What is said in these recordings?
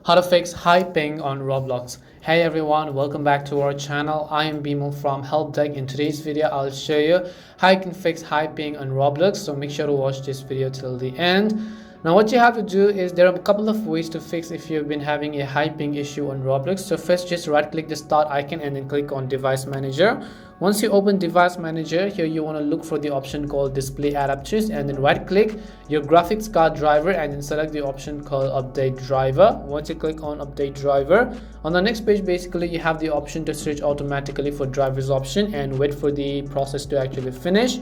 How to fix high ping on Roblox. Hey everyone, welcome back to our channel. I am Bimal from Help Deck. In today's video, I'll show you how you can fix high ping on Roblox. So make sure to watch this video till the end. Now what you have to do is there are a couple of ways to fix if you've been having a high ping issue on Roblox. So first, just right click the start icon and then click on device manager. Once you open device manager, here you want to look for the option called display adapters and then right click your graphics card driver and then select the option called update driver. Once you click on update driver, on the next page basically you have the option to search automatically for drivers option and wait for the process to actually finish.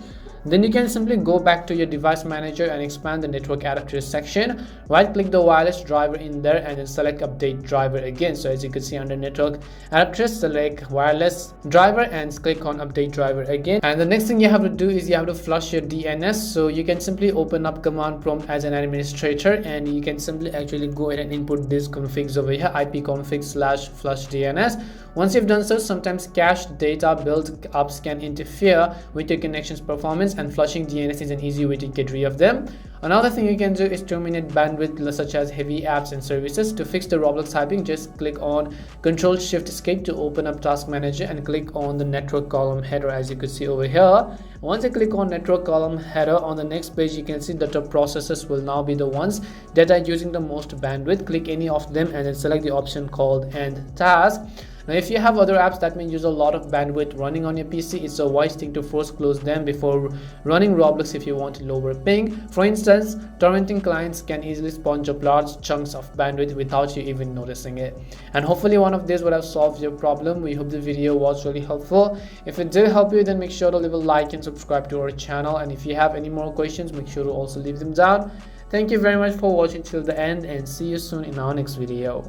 Then you can simply go back to your device manager and expand the network adapters section. Right click the wireless driver in there and then select update driver again. So as you can see under network adapters, select wireless driver and click on update driver again. And the next thing you have to do is you have to flush your DNS. So you can simply open up command prompt as an administrator and you can simply actually go ahead and input these configs over here, ipconfig/flush DNS. Once you've done so, sometimes cached data build-ups can interfere with your connection's performance, and flushing DNS is an easy way to get rid of them. Another thing you can do is terminate bandwidth such as heavy apps and services. To fix the Roblox hyping, just click on Ctrl-Shift-Escape to open up Task Manager and click on the network column header as you could see over here. Once you click on network column header, on the next page you can see that the processes will now be the ones that are using the most bandwidth. Click any of them and then select the option called End Task. Now if you have other apps that may use a lot of bandwidth running on your PC, it's a wise thing to first close them before running Roblox if you want lower ping. For instance, torrenting clients can easily sponge up large chunks of bandwidth without you even noticing it. And hopefully one of these would have solved your problem. We hope the video was really helpful. If it did help you, then make sure to leave a like and subscribe to our channel. And if you have any more questions, make sure to also leave them down. Thank you very much for watching till the end and see you soon in our next video.